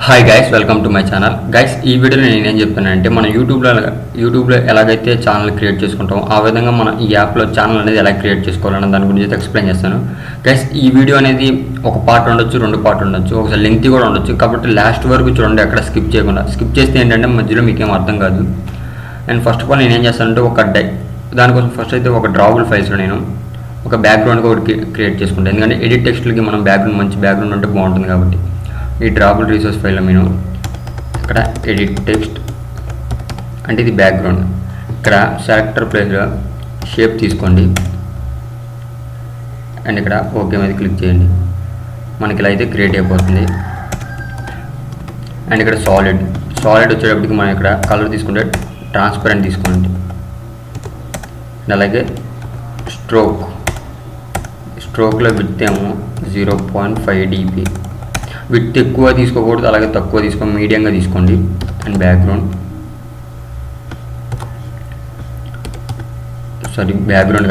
Hi guys, welcome to my channel. Guys, ఈ వీడియోలో నేనేం చెప్తానంటే మన యూట్యూబ్లో ఎలాగైతే ఛానల్ క్రియేట్ చేసుకుంటామో ఆ విధంగా మన ఈ యాప్లో ఛానల్ అనేది ఎలా క్రియేట్ చేసుకోవాలన్న దాని గురించి అయితే ఎక్స్ప్లెయిన్ చేస్తాను. గైస్, ఈ వీడియో అనేది ఒక పార్ట్ ఉండొచ్చు, 2 పార్ట్ ఉండొచ్చు, ఒకసారి లెంగ్తీ కూడా ఉండొచ్చు. కాబట్టి లాస్ట్ వరకు చూడండి, ఎక్కడ స్కిప్ చేయకుండా. స్కిప్ చేస్తే ఏంటంటే మధ్యలో మీకేం అర్థం కాదు. అండ్ ఫస్ట్ ఆఫ్ ఆల్ నేనేం చేస్తానంటే దానికోసం ఫస్ట్ అయితే ఒక డ్రాబుల్ ఫైల్స్లో నేను ఒక బ్యాక్గ్రౌండ్గా ఒకటి క్రియేట్ చేసుకుంటాను. ఎందుకంటే ఎడిట్ టెక్స్ట్లకి మనం మంచి బ్యాక్గ్రౌండ్ ఉంటే బాగుంటుంది. కాబట్టి ఈ డ్రాబుల్ రిసోర్స్ ఫైల్లో నేను ఇక్కడ ఎడిట్ టెక్స్ట్ అంటే ఇది బ్యాక్గ్రౌండ్, ఇక్కడ సెలెక్టర్ ప్లేస్లో షేప్ తీసుకోండి అండ్ ఇక్కడ ఓకే మీద క్లిక్ చేయండి. మనకి ఇలా అయితే క్రియేట్ అయిపోతుంది. అండ్ ఇక్కడ సాలిడ్ వచ్చేటప్పటికి మనం ఇక్కడ కలర్ తీసుకుంటే ట్రాన్స్పరెంట్ తీసుకోండి. అండ్ అలాగే స్ట్రోక్లో విడ్త్ ఏమో 0.5 dp. విడ్త్ ఎక్కువ తీసుకోకూడదు, అలాగే తక్కువ తీసుకోండి, మీడియంగా తీసుకోండి. అండ్ బ్యాక్గ్రౌండ్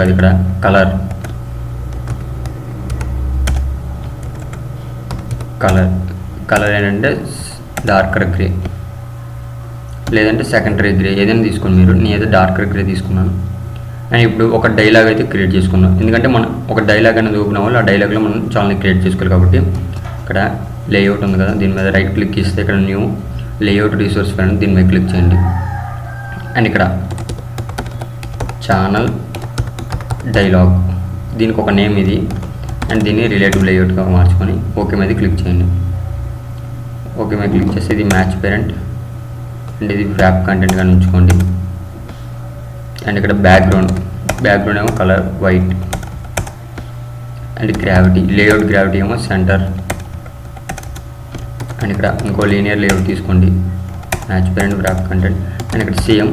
కాదు, ఇక్కడ కలర్ ఏంటంటే డార్కర్ గ్రే లేదంటే సెకండరీ గ్రే ఏదైనా తీసుకోండి మీరు. నేనైతే డార్కర్ గ్రే తీసుకున్నాను. అండ్ ఇప్పుడు ఒక డైలాగ్ అయితే క్రియేట్ చేసుకున్నాం. ఎందుకంటే మనం ఒక డైలాగ్ అనేది ఓపెన్ అవ్వాలి, ఆ డైలాగ్లో మనం ఛానల్ క్రియేట్ చేసుకోవాలి. కాబట్టి ఇక్కడ లేఅవుట్ ఉంది కదా, దీని మీద రైట్ క్లిక్ ఇస్తే ఇక్కడ న్యూ లేఅవుట్ రిసోర్స్ ఫైల్ దీని మీద క్లిక్ చేయండి. అండ్ ఇక్కడ ఛానల్ డైలాగ్, దీనికి ఒక నేమ్ ఇది. అండ్ దీన్ని రిలేటివ్ లేఅవుట్గా మార్చుకొని ఓకే మీద క్లిక్ చేయండి. ఓకే మీద క్లిక్ చేస్తే ఇది మ్యాచ్ పేరెంట్ అండ్ ఇది వ్రాప్ కంటెంట్గా ఉంచుకోండి. అండ్ ఇక్కడ బ్యాక్గ్రౌండ్ ఏమో colour white. And layout gravity ఏమో సెంటర్. అండ్ ఇక్కడ ఇంకో లీనియర్ లేఅవుట్ తీసుకోండి, match parent wrap content. And ఇక్కడ సేమ్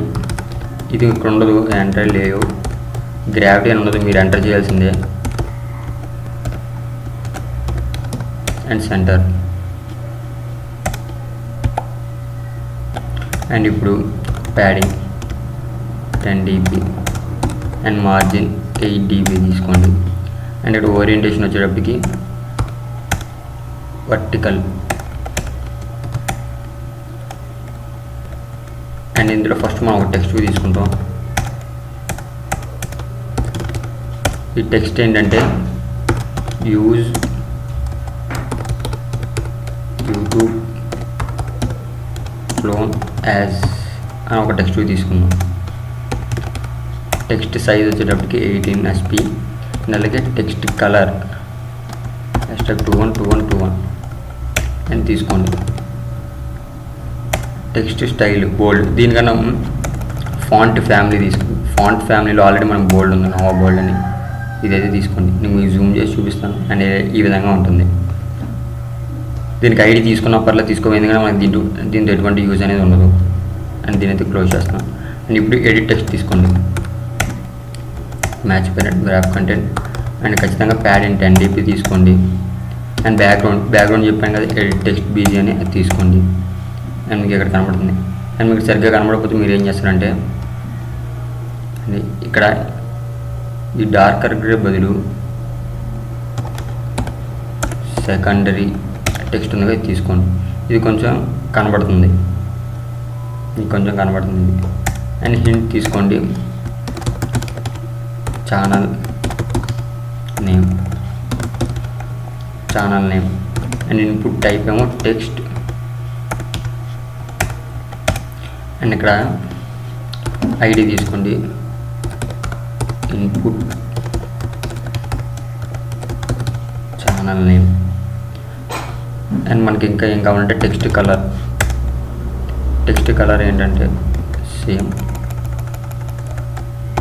ఇది ఇక్కడ ఉండదు, ఎంటర్ లేఅవుట్ గ్రావిటీ అని ఉండదు, మీరు ఎంటర్ చేయాల్సిందే. And centre. అండ్ ఇప్పుడు padding 10 dp and margin 8 dp తీసుకోండి. అండ్ ఇక్కడ ఓరియంటేషన్ వచ్చేటప్పటికి వర్టికల్. అండ్ ఇందులో ఫస్ట్ మనం ఒక టెక్స్ట్ తీసుకుంటాం. ఈ టెక్స్ట్ ఏంటంటే యూజ్ యూట్యూబ్ క్లోన్ యాజ్ అని ఒక టెక్స్ట్ తీసుకుందాం. టెక్స్ట్ సైజ్ వచ్చేటప్పటికి 18 sp. అలాగే టెక్స్ట్ కలర్ #212121 అని తీసుకోండి. టెక్స్ట్ స్టైల్ బోల్డ్, దీనికన్నా ఫాంట్ ఫ్యామిలీలో ఆల్రెడీ మనం బోల్డ్ ఉంది, నోవా బోల్డ్ అని ఇదైతే తీసుకోండి. నేను మీకు జూమ్ చేసి చూపిస్తాను. అండ్ ఈ విధంగా ఉంటుంది. దీనికి ఐడి తీసుకున్న పర్లేదు తీసుకోవాలి, ఎందుకంటే మనకి దీంతో ఎటువంటి యూజ్ అనేది ఉండదు. అండ్ దీని అయితే క్లోజ్ చేస్తున్నాను. అండ్ ఇప్పుడు ఎడిట్ టెక్స్ట్ తీసుకోండి, match parent wrap content. And ఖచ్చితంగా ప్యాడింగ్ 10 dp తీసుకోండి. అండ్ బ్యాక్గ్రౌండ్ చెప్పాను కదా, ఎడిట్ టెక్స్ట్ బీజీ అని అది తీసుకోండి. అండ్ మీకు ఇక్కడ కనబడుతుంది. అండ్ మీకు సరిగ్గా కనబడకపోతే మీరు ఏం చేస్తారంటే ఇక్కడ ఈ డార్కర్ గ్రే బదులు సెకండరీ టెక్స్ట్ ఉంది కదా, తీసుకోండి. ఇది కొంచెం కనబడుతుంది. అండ్ హింట్ తీసుకోండి, channel name. And input type ఏమో టెక్స్ట్. అండ్ ఇక్కడ ఐడి తీసుకోండి, ఇన్పుట్ ఛానల్ నేమ్. అండ్ మనకి ఇంకా ఏం కావాలంటే టెక్స్ట్ కలర్ ఏంటంటే సేమ్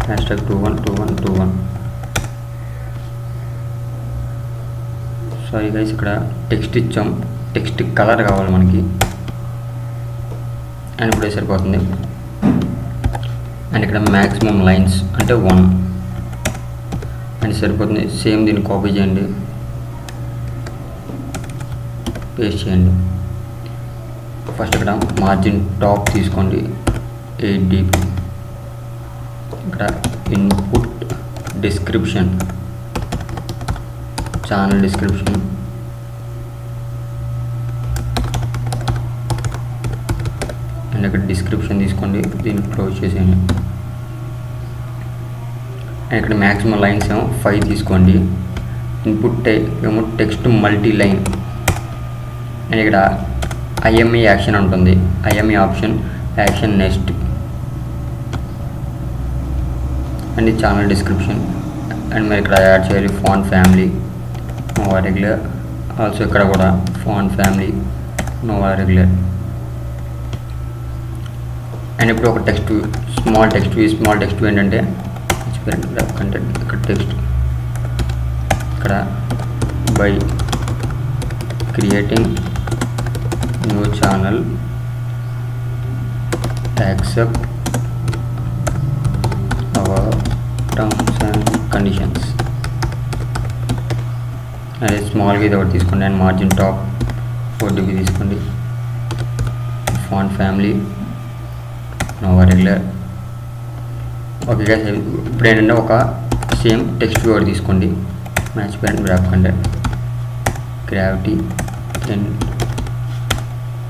#212121. సారీ గైస్, ఇక్కడ టెక్స్ట్ ఇచ్చాం, టెక్స్ట్ కలర్ కావాలి మనకి. అండ్ ఇప్పుడే సరిపోతుంది. అండ్ ఇక్కడ మ్యాక్సిమం లైన్స్ అంటే 1 అండ్ సరిపోతుంది. సేమ్ దీన్ని కాపీ చేయండి, పేస్ట్ చేయండి. ఫస్ట్ ఇక్కడ మార్జిన్ టాప్ తీసుకోండి 8 dp. ఇక్కడ input description channel description and ఇక్కడ డిస్క్రిప్షన్ తీసుకోండి, దీన్ని క్లోజ్ చేసేయండి. అండ్ ఇక్కడ మ్యాక్సిమం లైన్స్ ఏమో 5 తీసుకోండి. ఇన్పుట్ ఏమో టెక్స్ట్ మల్టీ లైన్. అండ్ ఇక్కడ ఐఎంఈ యాక్షన్ ఉంటుంది, IME option action next. And ఇది ఛానల్ డిస్క్రిప్షన్. అండ్ మీరు ఇక్కడ యాడ్ చేయాలి font family Nova regular. Also ఇక్కడ కూడా font family Nova regular. And ఇప్పుడు ఒక టెక్స్ట్ స్మాల్ టెక్స్ట్, ఈ స్మాల్ టెక్స్ట్ ఏంటంటే కంటెంట్. ఇక్కడ టెక్స్ట్ ఇక్కడ by creating new channel accept our terms and conditions. అదే స్మాల్గా ఇది ఒకటి తీసుకోండి. అండ్ మార్జిన్ టాప్ 4 dB తీసుకోండి. Font family Nova regular. Okay guys, ఇప్పుడు ఏంటంటే ఒక సేమ్ టెక్స్ట్ కూడా తీసుకోండి. Match parent graph content gravity and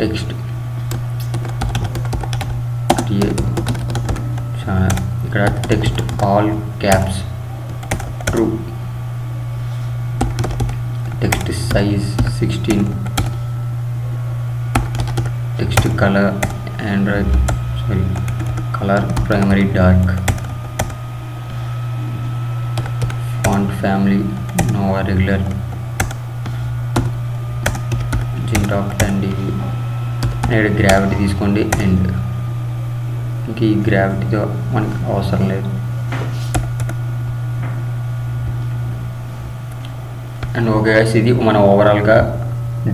text create channel. ఇక్కడ text all caps true. Text size 16. Text colour colour primary dark. Font family Nova regular. జింటాప్ 10 dB. ఇక్కడ gravity తీసుకోండి. And ఇంక ఈ గ్రావిటీతో మనకి అవసరం లేదు. అండ్ ఓకే గైస్, ఇది మన ఓవరాల్గా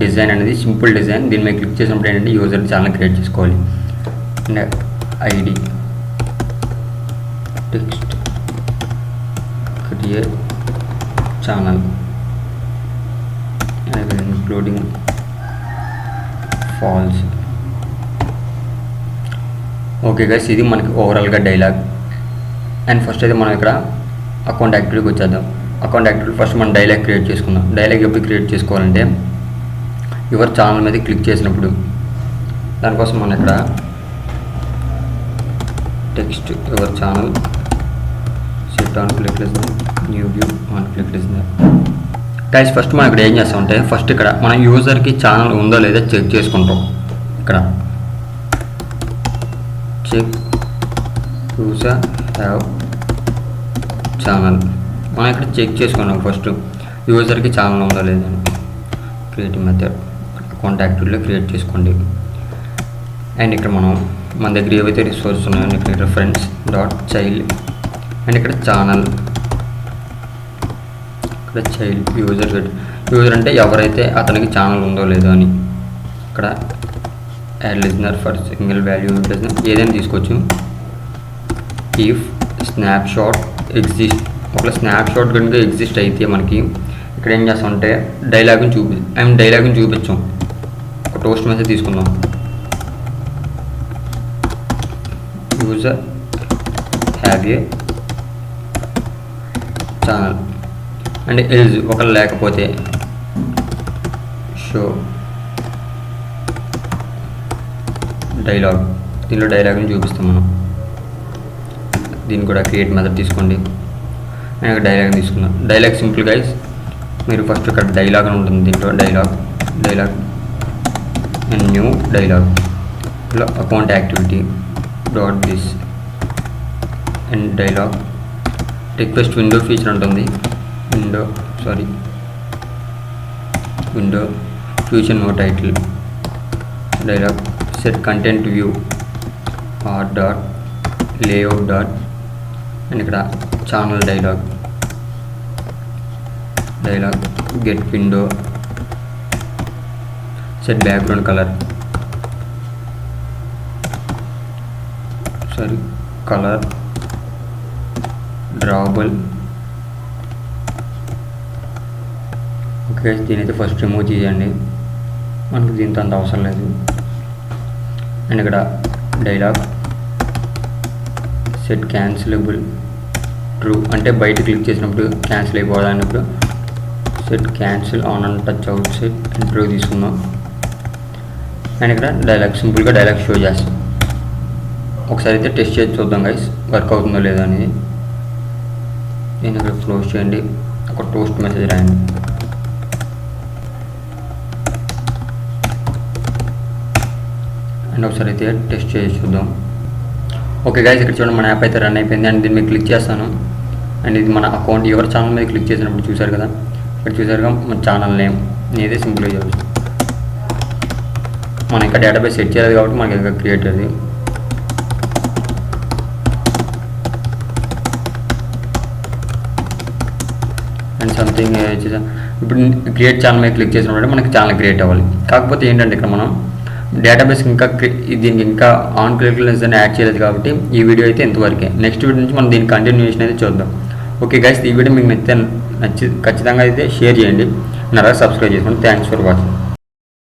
డిజైన్ అనేది సింపుల్ డిజైన్. దీని మీద క్లిక్ చేసినప్పుడు ఏంటంటే యూజర్ ఛానల్ క్రియేట్ చేసుకోవాలి. And ID text create channel including false. Okay guys, ఇది మనకి ఓవరాల్గా డైలాగ్. అండ్ ఫస్ట్ అయితే మనం ఇక్కడ అకౌంట్ యాక్టివిటీకి వచ్చేద్దాం. అకౌంట్ యాక్టివిటీ ఫస్ట్ మనం డైలాగ్ క్రియేట్ చేసుకుందాం. డైలాగ్ ఎప్పుడు క్రియేట్ చేసుకోవాలంటే యువర్ ఛానల్ మీద క్లిక్ చేసినప్పుడు. దానికోసం మనం ఇక్కడ text your channel set on click చేద్దాం. న్యూ వ్యూ ఆన్ క్లిక్ చేద్దాం. గైస్ ఫస్ట్ మనం ఇక్కడ ఏం చేస్తామంటే ఫస్ట్ ఇక్కడ మన యూజర్కి ఛానల్ ఉందో లేదో చెక్ చేసుకుంటాం. ఇక్కడ చెక్ యూజర్ హ్యావ్ ఛానల్. మనం ఇక్కడ చెక్ చేసుకున్నాం ఫస్ట్ యూజర్కి ఛానల్ ఉందో లేదని. క్రియేట్ మెథడ్ అకౌంట్ యాక్టివిటీలో క్రియేట్ చేసుకోండి. అండ్ ఇక్కడ మన దగ్గర ఏవైతే రిసోర్స్ ఉన్నాయో ఇక్కడ రెఫరెన్స్ డాట్ చైల్డ్. అండ్ ఇక్కడ ఛానల్, ఇక్కడ చైల్డ్ యూజర్ అంటే ఎవరైతే అతనికి ఛానల్ ఉందో లేదో అని. ఇక్కడ add listener for single value listener ఏదైనా తీసుకోవచ్చు. ఇఫ్ స్నాప్షాట్ ఎగ్జిస్ట్, ఒకవేళ స్నాప్షాట్ కనుక ఎగ్జిస్ట్ అయితే మనకి ఇక్కడ ఏం చేస్తామంటే డైలాగ్ని చూపించాం. ఒక టోస్ట్ మెసేజ్ తీసుకుందాం. User have a channel. And else ఒకవేళ లేకపోతే షో డైలాగ్. దీనిలో డైలాగ్ని చూపిస్తాం మనం. దీన్ని కూడా క్రియేట్ మెథడ్ తీసుకోండి. నేను ఒక డైలాగ్ తీసుకున్నాను. డైలాగ్ సింపుల్ గైస్, మీరు ఫస్ట్ ఇక్కడ డైలాగ్ అని ఉంటుంది. దీంట్లో డైలాగ్ అండ్ న్యూ డైలాగ్. ఇలా account activity dot this and dialog. Request window feature ఉంటుంది. Window future no title dialog. Set content view R dot layout dot. And ఇక్కడ channel dialog get window. Set background colour colour drawable. Okay, దీనైతే first remove చేయండి, మనకు దీంతో అంత అవసరం లేదు. And ఇక్కడ డైలాగ్ సెట్ క్యాన్సిలబుల్ ట్రూ, అంటే బయట క్లిక్ చేసినప్పుడు క్యాన్సిల్ అయిపోవాలన్నప్పుడు set cancel on and touch outside true తీసుకుందాం. అండ్ ఇక్కడ డైలాగ్ సింపుల్గా డైలాగ్ షో చేస్తాం. ఒకసారి అయితే టెస్ట్ చేసి చూద్దాం గైస్, వర్క్ అవుతుందో లేదో అనేది. నేను ఇక్కడ క్లోజ్ చేయండి, ఒక టోస్ట్ మెసేజ్ రాయండి. అండ్ ఒకసారి అయితే టెస్ట్ చేసి చూద్దాం. ఓకే గైస్, ఇక్కడ చూడండి మన యాప్ అయితే రన్ అయిపోయింది. అండ్ దీన్ని క్లిక్ చేస్తాను. అండ్ ఇది మన అకౌంట్ ఎవరి ఛానల్ మీద క్లిక్ చేసినప్పుడు చూసారు కదా, ఇక్కడ చూసారుగా మన ఛానల్ నేమ్ నేనే సింపుల్గా చేయవచ్చు. మనం ఇంకా డేటాబేస్ సెట్ చేయలేదు కాబట్టి మనకి ఇంకా క్రియేట్ అది. అండ్ సంథింగ్ ఇప్పుడు క్రియేట్ ఛానల్ మీద క్లిక్ చేసినప్పుడు మనకి ఛానల్ క్రియేట్ అవ్వాలి. కాకపోతే ఏంటంటే ఇక్కడ మనం డేటాబేస్ ఇంకా దీనికి ఇంకా ఆన్ క్లిక్లెన్స్ అని యాడ్ చేయలేదు కాబట్టి ఈ వీడియో అయితే ఎంతవరకే. నెక్స్ట్ వీడియో నుంచి మనం దీని కంటిన్యూషన్ అయితే చూద్దాం. ఓకే గైస్, ఈ వీడియో మీకు నచ్చి ఖచ్చితంగా అయితే షేర్ చేయండి, సబ్స్క్రైబ్ చేసుకోండి. Thanks for watching.